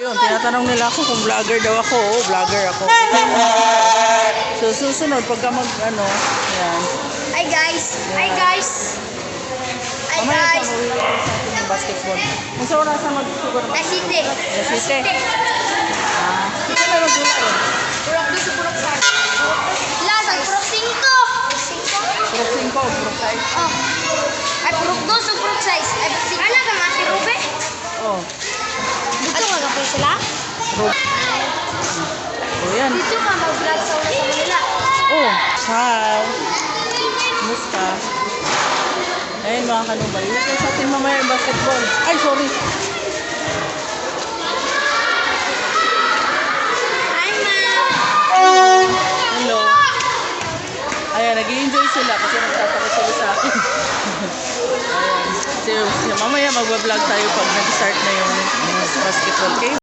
Yun, tinatanong nila ako kung vlogger daw ako. Oo, vlogger ako. So, susunod, pagka yan. Hi guys! Hi guys! Hi Mamaya guys! sa mawili sa atin ng basketball. Kung sa oras na mag-sugar Nasite! Nasite? Ito na mag-gulay. Purok 2 sa purok 5. Lasang purok 5. Purok 5, purok 6. Oh. Ay, purok 2 sa purok 6. Ay, purok 5. Ano ka mga si Rube? Oh. Dito ka na po sila? Oh, yan. Dito ka mag-vlog sa una sa Manila. Oh, hi. Kumusta? Ayun mga kanubay. Ito sa atin mamaya yung basketball. Ay, sorry. Hi, ma! Hello. Ayan, nag-i-enjoy sila kasi nagtatakot sila sa akin. Ayan. So, mamaya magbablog tayo pag nag-start na yung basketball. Okay?